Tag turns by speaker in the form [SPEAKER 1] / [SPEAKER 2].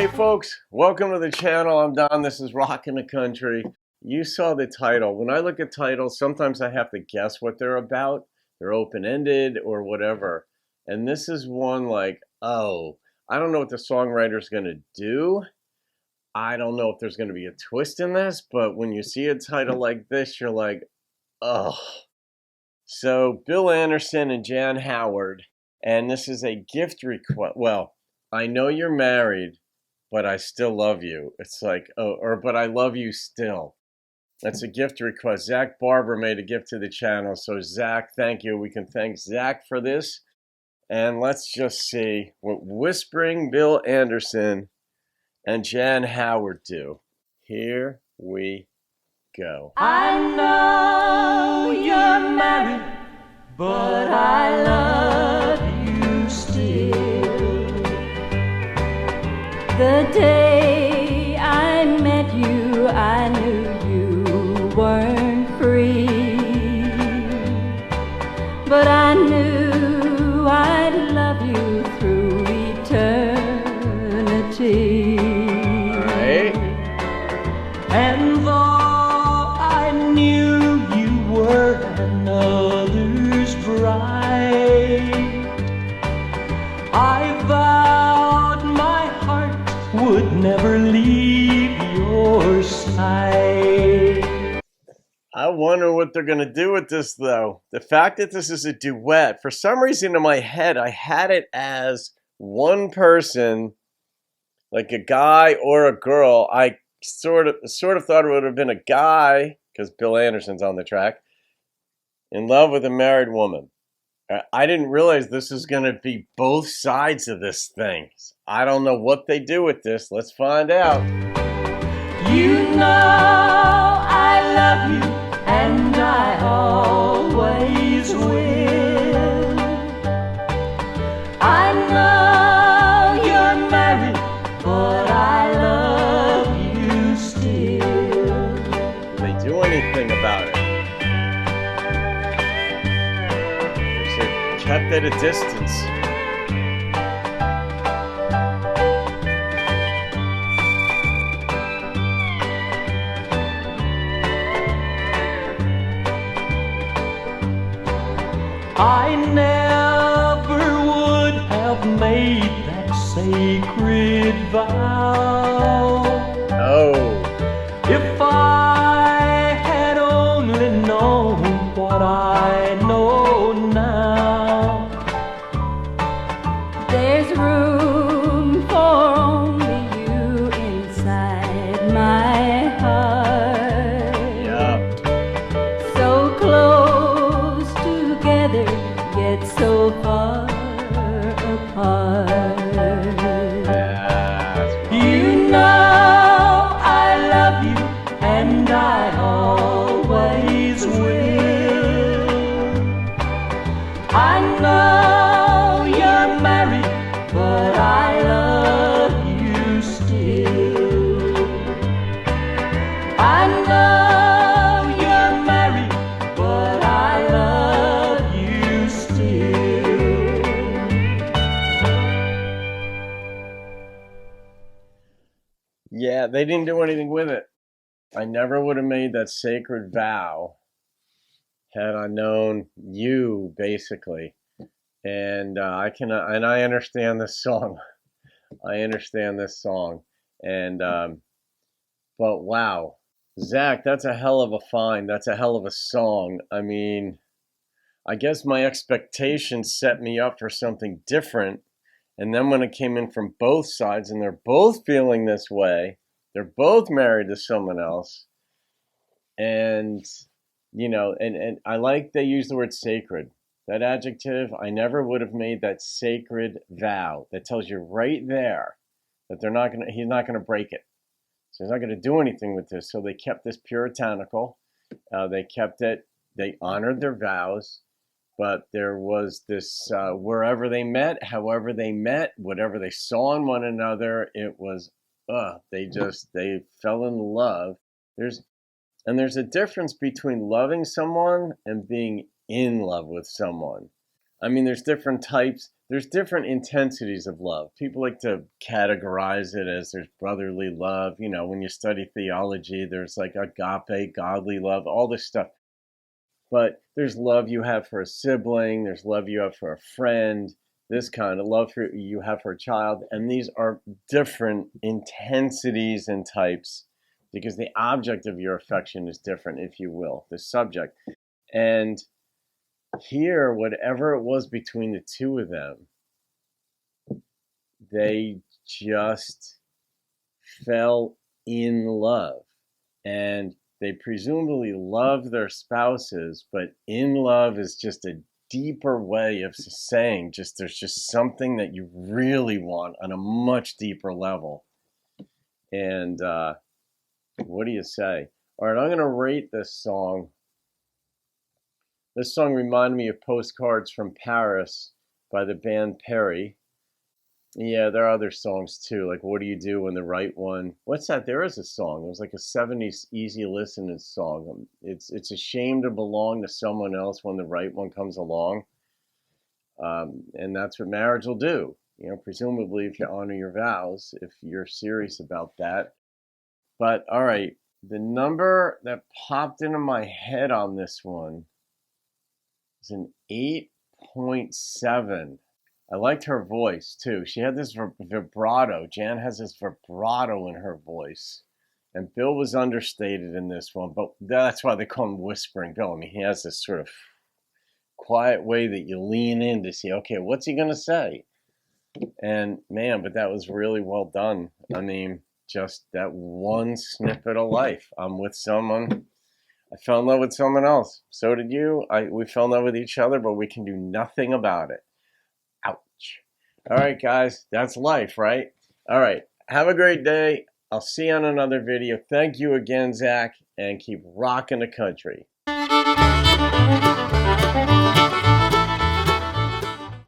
[SPEAKER 1] Hey folks, welcome to the channel. I'm Don. This is Rockin' the Country. You saw the title. When I look at titles, sometimes I have to guess what they're about. They're open-ended or whatever. And this is one like, oh, I don't know what the songwriter's going to do. I don't know if there's going to be a twist in this, but when you see a title like this, you're like, oh. So Bill Anderson and Jan Howard, and this is a gift request. Well, I know you're married, but I still love you. It's like, but I love you still. That's a gift request. Zach Barber made a gift to the channel. So Zach, thank you. We can thank Zach for this. And let's just see what Whispering Bill Anderson and Jan Howard do. Here we go.
[SPEAKER 2] I know you're married, but I love you still. The day I met you, I knew you weren't free, but I knew I'd love you through eternity.
[SPEAKER 1] All right.
[SPEAKER 2] And though I knew you were another's bride, I vowed my heart would never leave your side.
[SPEAKER 1] I wonder what they're going to do with this, though. The fact that this is a duet, for some reason in my head, I had it as one person, like a guy or a girl. I sort of thought it would have been a guy, because Bill Anderson's on the track, in love with a married woman. I didn't realize this was going to be both sides of this thing. I don't know what they do with this. Let's find out.
[SPEAKER 2] You know I love you, and I always will. I know you're married, but I love you still.
[SPEAKER 1] Do they do anything about it? They're kept at a distance.
[SPEAKER 2] I never would have made that sacred vow.
[SPEAKER 1] Oh.
[SPEAKER 2] If I had only known what I know now. There's room for only you inside my heart.
[SPEAKER 1] Yeah.
[SPEAKER 2] So close together, yet so far apart. You know I love you, and I always will. I know you're married, but I love you still. I know you're married, but I love you still.
[SPEAKER 1] Yeah, they didn't do anything with it. I never would have made that sacred vow had I known you, basically. And I understand this song. I understand this song. And but wow, Zach, that's a hell of a find. That's a hell of a song. I mean, I guess my expectations set me up for something different. And then when it came in from both sides, and they're both feeling this way, they're both married to someone else, and you know, and I like they use the word sacred. That adjective, I never would have made that sacred vow. That tells you right there that he's not gonna break it. So he's not gonna do anything with this. So they kept this puritanical. They kept it. They honored their vows. But there was this, wherever they met, however they met, whatever they saw in one another, it was, they fell in love. There's a difference between loving someone and being in love with someone. I mean, there's different types, there's different intensities of love. People like to categorize it as there's brotherly love. You know, when you study theology, there's like agape, godly love, all this stuff. But there's love you have for a sibling, there's love you have for a friend, this kind of love you have for a child. And these are different intensities and types because the object of your affection is different, if you will, the subject. And here, whatever it was between the two of them, they just fell in love. And they presumably love their spouses, but in love is just a deeper way of saying just there's just something that you really want on a much deeper level. And what do you say? All right, I'm going to rate this song. This song reminded me of Postcards from Paris by the band Perry. Yeah, there are other songs too, like What Do You Do When the Right One? What's that? There is a song. It was like a 70s easy listening song. It's a shame to belong to someone else when the right one comes along. And that's what marriage will do. You know, presumably if you honor your vows, if you're serious about that. But all right, the number that popped into my head on this one is an 8.7. I liked her voice too. She had this vibrato. Jan has this vibrato in her voice. And Bill was understated in this one, but that's why they call him Whispering Bill. I mean, he has this sort of quiet way that you lean in to see, okay, what's he going to say? And man, but that was really well done. I mean, just that one snippet of life. I'm with someone. I fell in love with someone else. So did you. We fell in love with each other, but we can do nothing about it. Ouch. All right, guys, that's life, right? All right, have a great day. I'll see you on another video. Thank you again, Zach, and keep rocking the country.